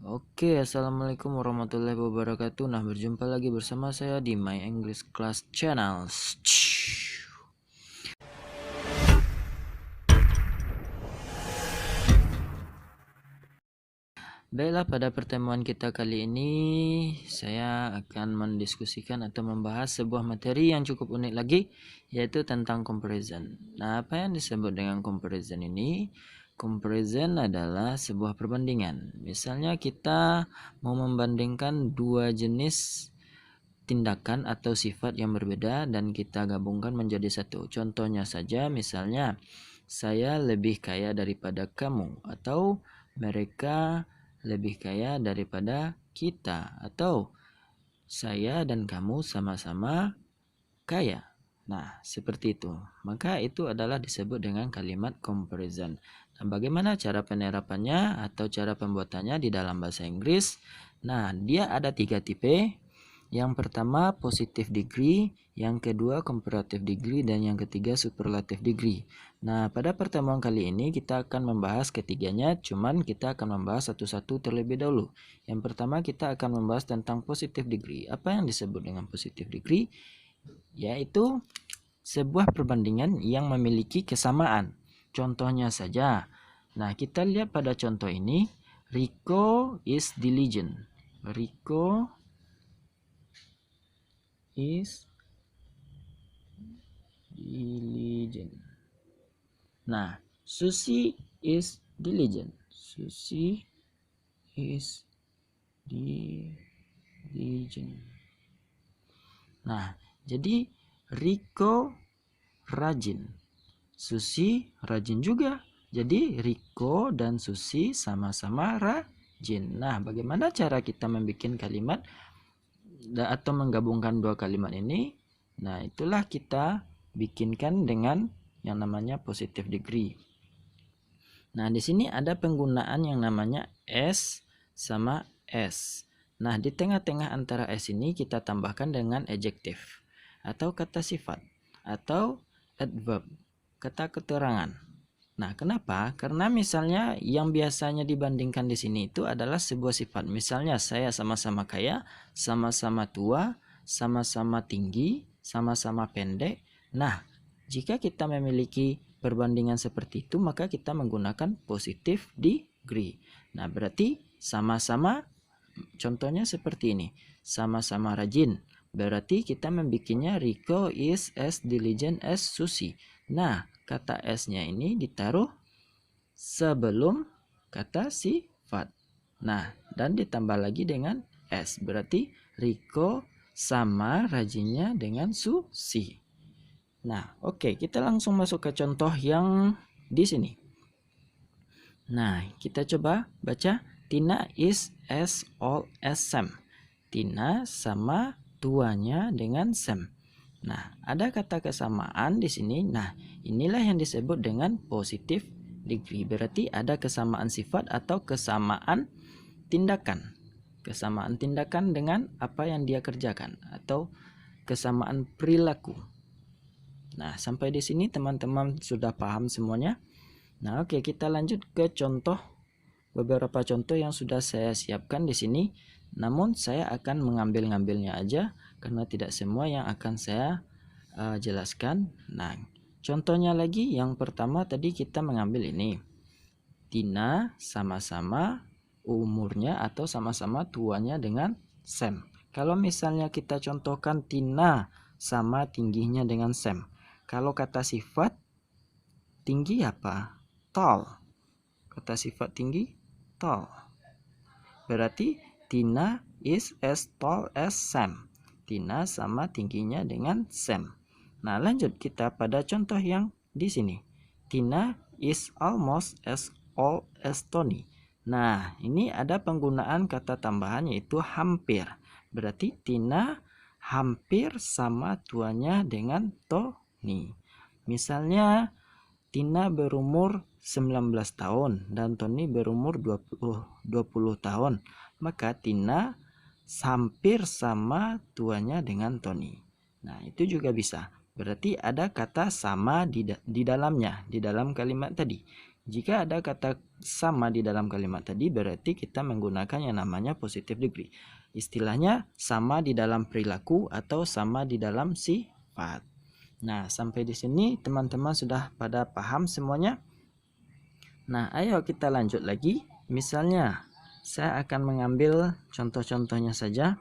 Oke, assalamualaikum warahmatullahi wabarakatuh. Nah, berjumpa lagi bersama saya di My English Class Channel. Baiklah, pada pertemuan kita kali ini saya akan mendiskusikan atau membahas sebuah materi yang cukup unik lagi, yaitu tentang comparison. Nah, apa yang disebut dengan comparison ini? Comparison adalah sebuah perbandingan. Misalnya kita mau membandingkan dua jenis tindakan atau sifat yang berbeda dan kita gabungkan menjadi satu. Contohnya saja, misalnya saya lebih kaya daripada kamu, atau mereka lebih kaya daripada kita, atau saya dan kamu sama-sama kaya. Nah, seperti itu. Maka itu adalah disebut dengan kalimat comparison. Nah, bagaimana cara penerapannya atau cara pembuatannya di dalam bahasa Inggris? Nah, dia ada 3 tipe. Yang pertama positive degree, yang kedua comparative degree, dan yang ketiga superlative degree. Nah, pada pertemuan kali ini kita akan membahas ketiganya, cuman kita akan membahas satu-satu terlebih dahulu. Yang pertama kita akan membahas tentang positive degree. Apa yang disebut dengan positive degree? Yaitu sebuah perbandingan yang memiliki kesamaan. Contohnya saja. Nah, kita lihat pada contoh ini, Rico is diligent. Rico is diligent. Nah, Susi is diligent. Susi is diligent. Nah, jadi Rico rajin. Susi rajin juga. Jadi Rico dan Susi sama-sama rajin. Nah, bagaimana cara kita membuat kalimat atau menggabungkan dua kalimat ini? Nah, itulah kita bikinkan dengan yang namanya positive degree. Nah, di sini ada penggunaan yang namanya S sama S. Nah, di tengah-tengah antara S ini kita tambahkan dengan adjective atau kata sifat atau adverb, kata keterangan. Nah, kenapa? Karena misalnya yang biasanya dibandingkan di sini itu adalah sebuah sifat. Misalnya saya sama-sama kaya, sama-sama tua, sama-sama tinggi, sama-sama pendek. Nah, jika kita memiliki perbandingan seperti itu, maka kita menggunakan positive degree. Nah, berarti sama-sama, contohnya seperti ini. Sama-sama rajin. Berarti kita membikinnya Rico is as diligent as Susi. Nah, kata S-nya ini ditaruh sebelum kata sifat. Nah, dan ditambah lagi dengan S. Berarti Rico sama rajinnya dengan Susi. Nah, oke, kita langsung masuk ke contoh yang di sini. Nah, kita coba baca. Tina is as old as Sam. Tina sama tuanya dengan Sam. Nah, ada kata kesamaan di sini. Nah, inilah yang disebut dengan positive degree. Berarti ada kesamaan sifat atau kesamaan tindakan. Kesamaan tindakan dengan apa yang dia kerjakan atau kesamaan perilaku. Nah, sampai di sini teman-teman sudah paham semuanya. Nah, oke, kita lanjut ke contoh, beberapa contoh yang sudah saya siapkan di sini. Namun saya akan mengambil-ngambilnya aja karena tidak semua yang akan saya jelaskan. Nah, contohnya lagi yang pertama tadi kita mengambil ini. Tina sama-sama umurnya atau sama-sama tuanya dengan Sam. Kalau misalnya kita contohkan Tina sama tingginya dengan Sam. Kalau kata sifat tinggi apa? Tall. Kata sifat tinggi, tall. Berarti Tina is as tall as Sam. Tina sama tingginya dengan Sam. Nah, lanjut kita pada contoh yang di sini. Tina is almost as old as Tony. Nah, ini ada penggunaan kata tambahan yaitu hampir. Berarti Tina hampir sama tuanya dengan Tony. Misalnya Tina berumur 19 tahun dan Tony berumur 20 tahun. Maka Tina hampir sama tuanya dengan Tony. Nah, itu juga bisa. Berarti ada kata sama di dalamnya, di dalam kalimat tadi. Jika ada kata sama di dalam kalimat tadi, berarti kita menggunakan yang namanya positive degree. Istilahnya sama di dalam perilaku atau sama di dalam sifat. Nah, sampai di sini teman-teman sudah pada paham semuanya? Nah, ayo kita lanjut lagi. Misalnya, saya akan mengambil contoh-contohnya saja.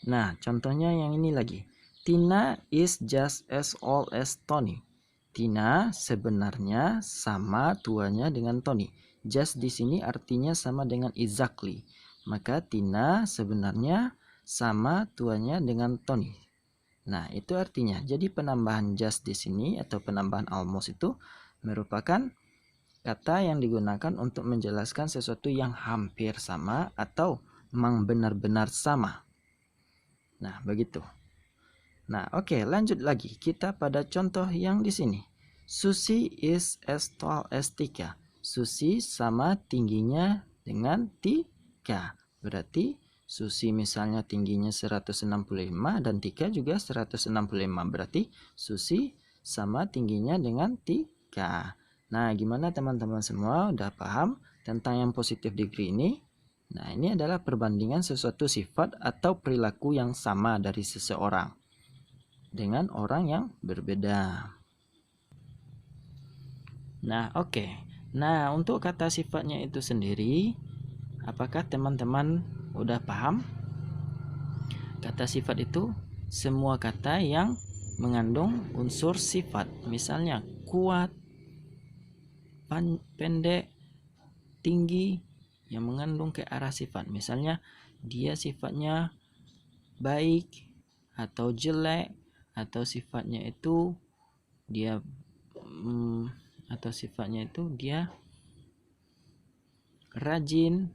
Nah, contohnya yang ini lagi. Tina is just as old as Tony. Tina sebenarnya sama tuanya dengan Tony. Just di sini artinya sama dengan exactly. Maka Tina sebenarnya sama tuanya dengan Tony. Nah, itu artinya. Jadi penambahan just di sini atau penambahan almost itu merupakan kata yang digunakan untuk menjelaskan sesuatu yang hampir sama atau memang benar-benar sama. Nah, begitu. Nah, oke, lanjut lagi. Kita pada contoh yang di sini. Susi is as tall as Tika. Susi sama tingginya dengan Tika. Berarti Susi misalnya tingginya 165 dan Tika juga 165. Berarti Susi sama tingginya dengan Tika. Nah, gimana teman-teman semua? Udah paham tentang yang positive degree ini? Nah, ini adalah perbandingan sesuatu sifat atau perilaku yang sama dari seseorang dengan orang yang berbeda. Nah, oke. Nah, untuk kata sifatnya itu sendiri, apakah teman-teman udah paham? Kata sifat itu semua kata yang mengandung unsur sifat. Misalnya kuat, pendek, tinggi, yang mengandung ke arah sifat. Misalnya dia sifatnya baik atau jelek, atau sifatnya itu dia rajin,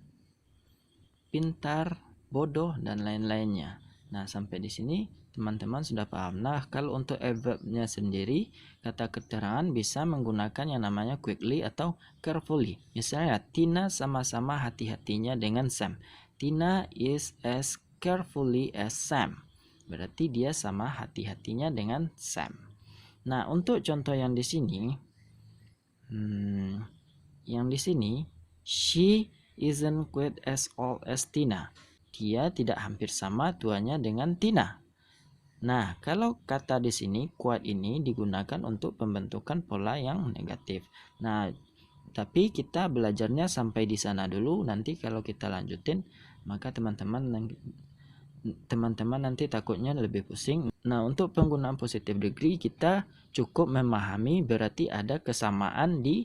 pintar, bodoh, dan lain-lainnya. Nah, sampai di sini teman-teman sudah paham. Nah, kalau untuk adverbnya sendiri, kata keterangan bisa menggunakan yang namanya quickly atau carefully. Misalnya, Tina sama-sama hati-hatinya dengan Sam. Tina is as carefully as Sam. Berarti dia sama hati-hatinya dengan Sam. Nah, untuk contoh yang di sini, she isn't quite as old as Tina. Dia tidak hampir sama tuanya dengan Tina. Nah, kalau kata di sini quite ini digunakan untuk pembentukan pola yang negatif. Nah, tapi kita belajarnya sampai di sana dulu. Nanti kalau kita lanjutin, maka teman-teman nanti takutnya lebih pusing. Nah, untuk penggunaan positive degree kita cukup memahami berarti ada kesamaan di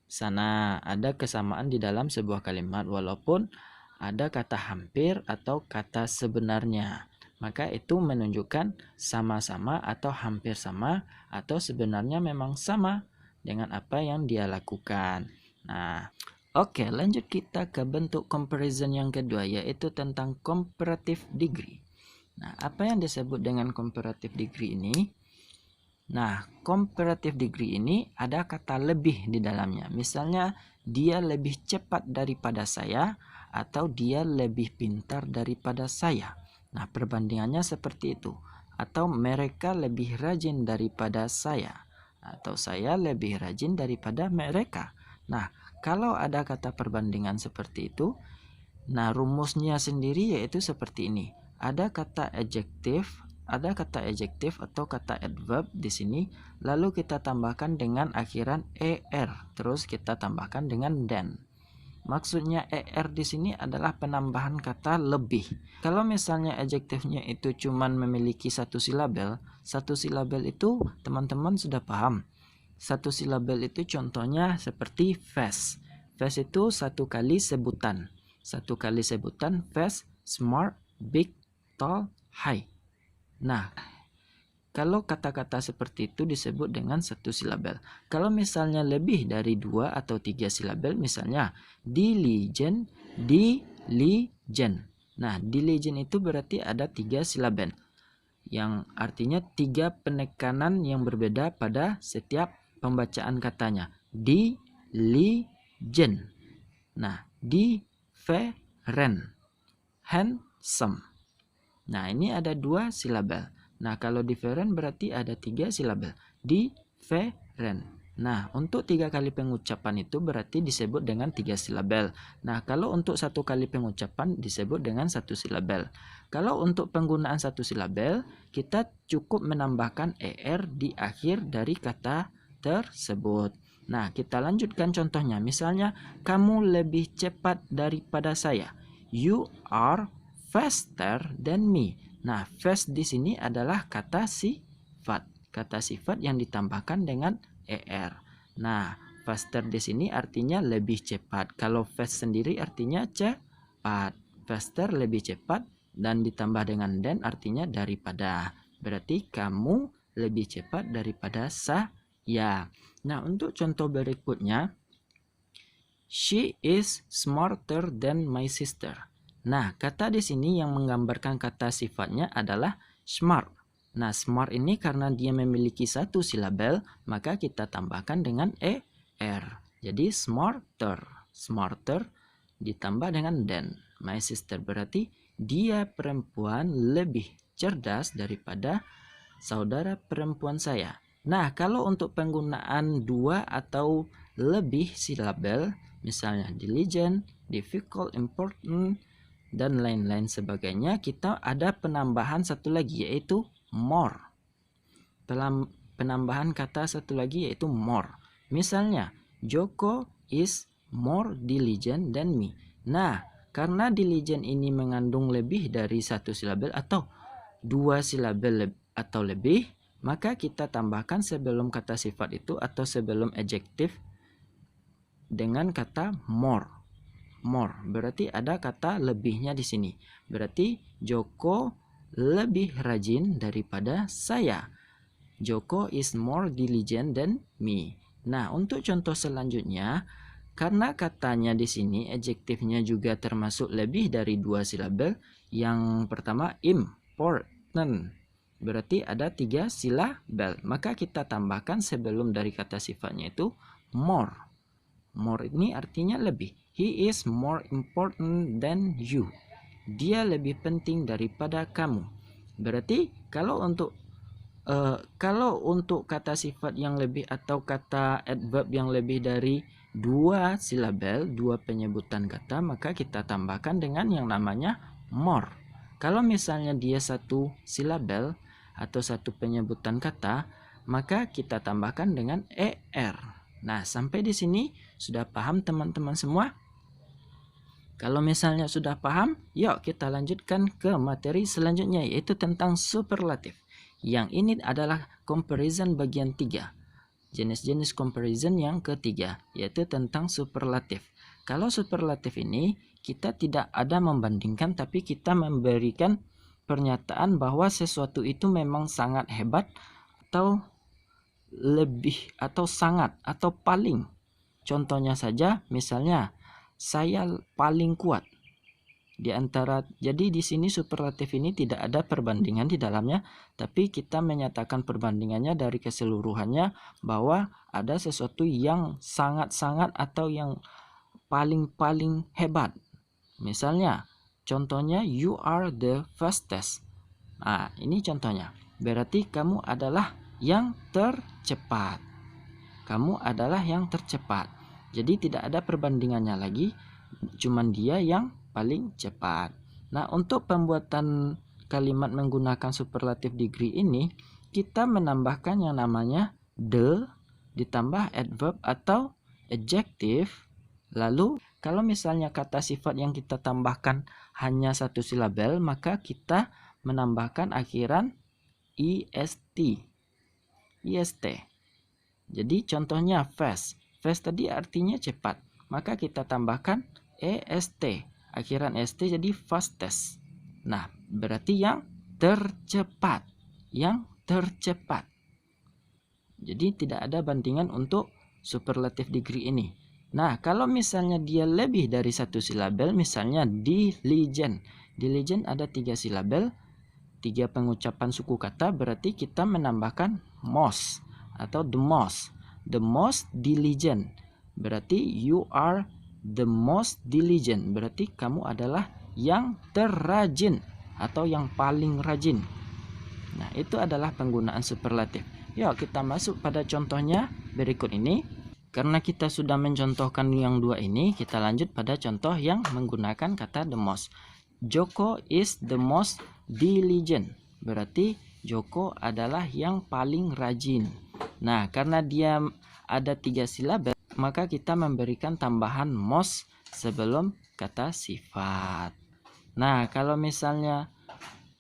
sana, ada kesamaan di dalam sebuah kalimat walaupun ada kata hampir atau kata sebenarnya. Maka itu menunjukkan sama-sama atau hampir sama atau sebenarnya memang sama dengan apa yang dia lakukan. Nah, oke, lanjut kita ke bentuk comparison yang kedua, yaitu tentang comparative degree. Nah, apa yang disebut dengan comparative degree ini? Nah, comparative degree ini ada kata lebih di dalamnya. Misalnya, dia lebih cepat daripada saya atau dia lebih pintar daripada saya. Nah, perbandingannya seperti itu. Atau mereka lebih rajin daripada saya. Atau saya lebih rajin daripada mereka. Nah, kalau ada kata perbandingan seperti itu, nah rumusnya sendiri yaitu seperti ini. Ada kata adjective atau kata adverb di sini, lalu kita tambahkan dengan akhiran er, terus kita tambahkan dengan than. Maksudnya er di sini adalah penambahan kata lebih. Kalau misalnya adjektifnya itu cuman memiliki satu silabel itu teman-teman sudah paham. Satu silabel itu contohnya seperti fast. Fast itu satu kali sebutan. Fast, smart, big, tall, high. Nah, kalau kata-kata seperti itu disebut dengan satu silabel. Kalau misalnya lebih dari 2 atau 3 silabel, misalnya diligent. Nah, diligent itu berarti ada 3 silabel, yang artinya 3 penekanan yang berbeda pada setiap pembacaan katanya. Diligent. Nah, different, handsome. Nah, ini ada 2 silabel. Nah, kalau different berarti ada 3 silabel. Different. Nah, untuk 3 kali pengucapan itu berarti disebut dengan 3 silabel. Nah, kalau untuk 1 kali pengucapan disebut dengan 1 silabel. Kalau untuk penggunaan 1 silabel, kita cukup menambahkan er di akhir dari kata tersebut. Nah, kita lanjutkan contohnya. Misalnya, kamu lebih cepat daripada saya. You are faster than me. Nah, fast di sini adalah kata sifat. Kata sifat yang ditambahkan dengan er. Nah, faster di sini artinya lebih cepat. Kalau fast sendiri artinya cepat. Faster lebih cepat dan ditambah dengan than artinya daripada. Berarti kamu lebih cepat daripada saya. Nah, untuk contoh berikutnya, she is smarter than my sister. Nah, kata di sini yang menggambarkan kata sifatnya adalah smart. Nah, smart ini karena dia memiliki 1 silabel, maka kita tambahkan dengan er. Jadi smarter. Smarter ditambah dengan than. My sister berarti dia perempuan lebih cerdas daripada saudara perempuan saya. Nah, kalau untuk penggunaan 2 atau lebih silabel, misalnya diligent, difficult, important, dan lain-lain sebagainya, kita ada penambahan satu lagi yaitu more. Penambahan kata satu lagi yaitu more. Misalnya, Joko is more diligent than me. Nah, karena diligent ini mengandung lebih dari 1 silabel atau 2 silabel atau lebih, maka kita tambahkan sebelum kata sifat itu atau sebelum adjektif dengan kata more. More berarti ada kata lebihnya di sini. Berarti Joko lebih rajin daripada saya. Joko is more diligent than me. Nah, untuk contoh selanjutnya, karena katanya di sini adjektifnya juga termasuk lebih dari 2 silabel. Yang pertama important. Berarti ada 3 silabel. Maka kita tambahkan sebelum dari kata sifatnya itu more. More ini artinya lebih. He is more important than you. Dia lebih penting daripada kamu. Berarti kalau untuk kata sifat yang lebih atau kata adverb yang lebih dari 2 silabel, 2 penyebutan kata, maka kita tambahkan dengan yang namanya more. Kalau misalnya dia 1 silabel atau 1 penyebutan kata, maka kita tambahkan dengan er. Nah, sampai di sini sudah paham teman-teman semua? Kalau misalnya sudah paham, yuk kita lanjutkan ke materi selanjutnya yaitu tentang superlatif. Yang ini adalah comparison bagian 3. Jenis-jenis comparison yang ketiga yaitu tentang superlatif. Kalau superlatif ini kita tidak ada membandingkan, tapi kita memberikan pernyataan bahwa sesuatu itu memang sangat hebat atau lebih atau sangat atau paling. Contohnya saja misalnya saya paling kuat di antara. Jadi di sini superlatif ini tidak ada perbandingan di dalamnya, tapi kita menyatakan perbandingannya dari keseluruhannya bahwa ada sesuatu yang sangat-sangat atau yang paling-paling hebat. Misalnya contohnya you are the fastest. Nah, ini contohnya. Berarti kamu adalah yang tercepat. Kamu adalah yang tercepat. Jadi tidak ada perbandingannya lagi, cuman dia yang paling cepat. Nah, untuk pembuatan kalimat menggunakan superlative degree ini, kita menambahkan yang namanya the ditambah adverb atau adjective. Lalu kalau misalnya kata sifat yang kita tambahkan hanya 1 silabel, maka kita menambahkan akhiran est. Jadi contohnya fast. Fast tadi artinya cepat, maka kita tambahkan est. Akhiran est jadi fastest. Nah, berarti yang tercepat. Yang tercepat. Jadi tidak ada bandingan untuk superlative degree ini. Nah, kalau misalnya dia lebih dari 1 silabel, misalnya diligent. Diligent ada 3 silabel, 3 pengucapan suku kata, berarti kita menambahkan most atau the most. The most diligent. Berarti you are the most diligent. Berarti kamu adalah yang terrajin atau yang paling rajin. Nah, itu adalah penggunaan superlatif. Yuk kita masuk pada contohnya berikut ini. Karena kita sudah mencontohkan yang dua ini, kita lanjut pada contoh yang menggunakan kata the most. Joko is the most diligent. Berarti Joko adalah yang paling rajin. Nah, karena dia ada 3 silabel, maka kita memberikan tambahan most sebelum kata sifat. Nah, kalau misalnya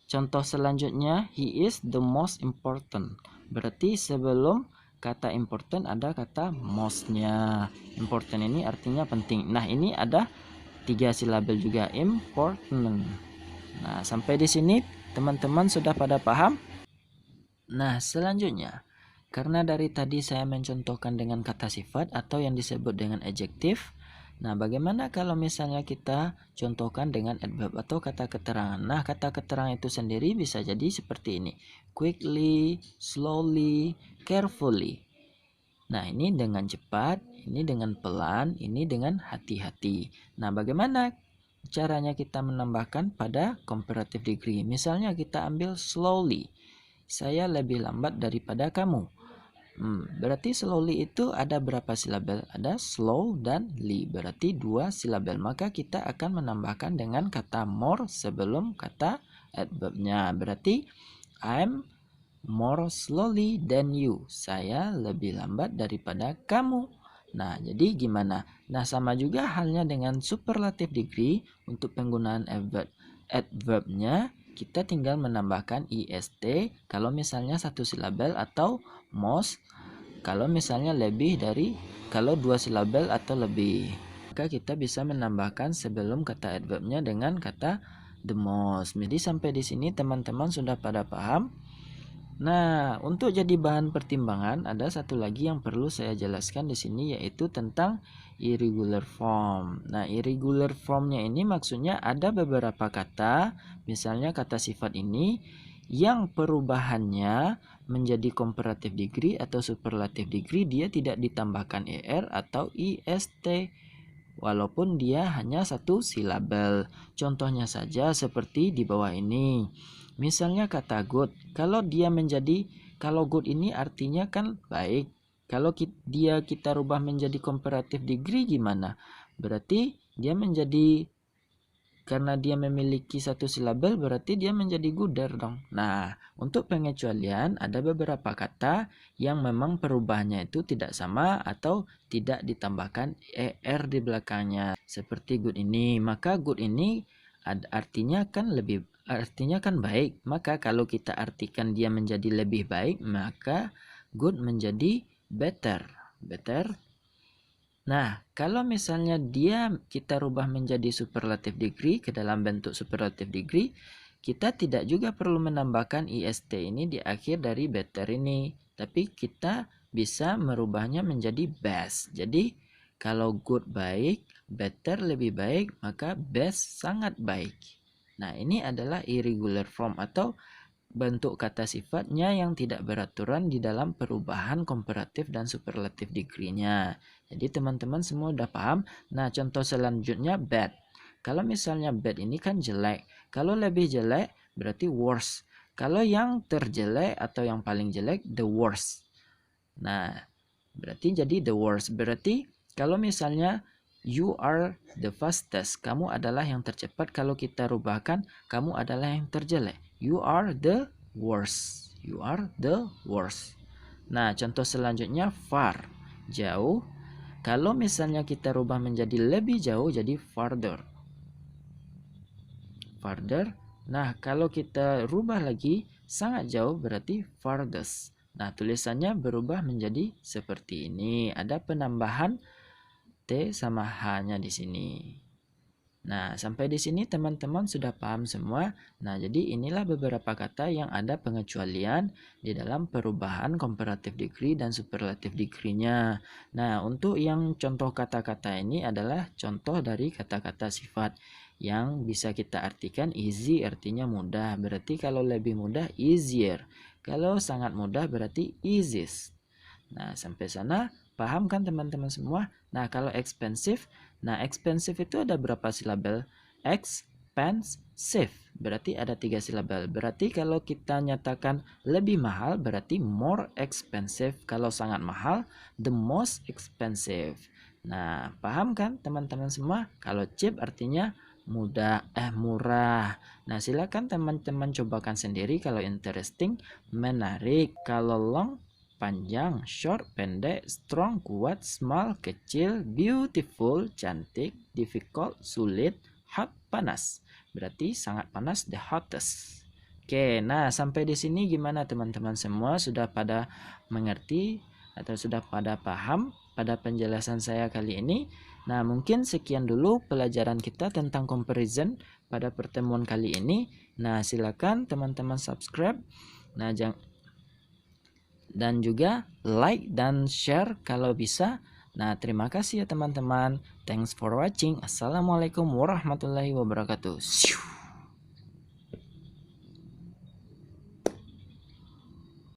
contoh selanjutnya, he is the most important. Berarti sebelum kata important ada kata most-nya. Important ini artinya penting. Nah, ini ada 3 silabel juga, important. Nah, sampai di sini teman-teman sudah pada paham? Nah, selanjutnya, karena dari tadi saya mencontohkan dengan kata sifat atau yang disebut dengan adjektif. Nah, bagaimana kalau misalnya kita contohkan dengan adverb atau kata keterangan? Nah, kata keterangan itu sendiri bisa jadi seperti ini. Quickly, slowly, carefully. Nah, ini dengan cepat, ini dengan pelan, ini dengan hati-hati. Nah, bagaimana caranya kita menambahkan pada comparative degree? Misalnya kita ambil slowly. Saya lebih lambat daripada kamu. Berarti slowly itu ada berapa silabel? Ada slow dan ly, berarti 2 silabel. Maka kita akan menambahkan dengan kata more sebelum kata adverbnya. Berarti I'm more slowly than you. Saya lebih lambat daripada kamu. Nah, jadi gimana? Nah, sama juga halnya dengan superlative degree. Untuk penggunaan adverbnya kita tinggal menambahkan ist kalau misalnya 1 silabel atau most kalau misalnya kalau 2 silabel atau lebih. Maka kita bisa menambahkan sebelum kata adverbnya dengan kata the most. Jadi sampai di sini teman-teman sudah pada paham? Nah, untuk jadi bahan pertimbangan ada satu lagi yang perlu saya jelaskan di sini, yaitu tentang irregular form. Nah, irregular formnya ini maksudnya ada beberapa kata, misalnya kata sifat ini yang perubahannya menjadi comparative degree atau superlative degree, dia tidak ditambahkan er atau ist walaupun dia hanya 1 silabel. Contohnya saja seperti di bawah ini. Misalnya kata good. Kalau good ini artinya kan baik. Kalau kita rubah menjadi comparative degree gimana? Berarti dia menjadi, karena dia memiliki 1 silabel berarti dia menjadi gooder dong. Nah, untuk pengecualian ada beberapa kata yang memang perubahannya itu tidak sama atau tidak ditambahkan er di belakangnya. Seperti good ini. Maka good ini artinya kan baik. Maka kalau kita artikan dia menjadi lebih baik, maka good menjadi better. Nah, kalau misalnya kita rubah menjadi superlative degree ke dalam bentuk superlative degree, kita tidak juga perlu menambahkan ist ini di akhir dari better ini, tapi kita bisa merubahnya menjadi best. Jadi, kalau good baik, better lebih baik, maka best sangat baik. Nah, ini adalah irregular form atau bentuk kata sifatnya yang tidak beraturan di dalam perubahan komparatif dan superlative degree-nya. Jadi teman-teman semua udah paham. Nah, contoh selanjutnya bad. Kalau misalnya bad ini kan jelek. Kalau lebih jelek berarti worse. Kalau yang terjelek atau yang paling jelek the worst. Nah, berarti jadi the worst. Berarti kalau misalnya you are the fastest, kamu adalah yang tercepat. Kalau kita rubahkan, kamu adalah yang terjelek. You are the worst. You are the worst. Nah, contoh selanjutnya far, jauh. Kalau misalnya kita rubah menjadi lebih jauh, jadi farther. Nah, kalau kita rubah lagi sangat jauh berarti farthest. Nah, tulisannya berubah menjadi seperti ini. Ada penambahan T sama H-nya di sini. Nah, sampai di sini teman-teman sudah paham semua. Nah, jadi inilah beberapa kata yang ada pengecualian di dalam perubahan comparative degree dan superlative degree-nya. Nah, untuk yang contoh kata-kata ini adalah contoh dari kata-kata sifat yang bisa kita artikan easy artinya mudah. Berarti kalau lebih mudah easier. Kalau sangat mudah berarti easiest. Nah, sampai sana paham kan teman-teman semua? Nah, kalau expensive, expensive itu ada berapa silabel? expensive. Berarti ada 3 silabel. Berarti kalau kita nyatakan lebih mahal berarti more expensive. Kalau sangat mahal, the most expensive. Nah, paham kan teman-teman semua? Kalau cheap artinya murah. Nah, silakan teman-teman cobakan sendiri. Kalau interesting, menarik. Kalau long, panjang, short, pendek, strong, kuat, small, kecil, beautiful, cantik, difficult, sulit, hot, panas. Berarti sangat panas, the hottest. Oke, nah sampai di sini gimana teman-teman semua? Sudah pada mengerti atau sudah pada paham pada penjelasan saya kali ini? Nah, mungkin sekian dulu pelajaran kita tentang comparison pada pertemuan kali ini. Nah, silakan teman-teman subscribe. Nah, dan juga like dan share kalau bisa. Nah, terima kasih ya teman-teman. Thanks for watching. Assalamualaikum warahmatullahi wabarakatuh.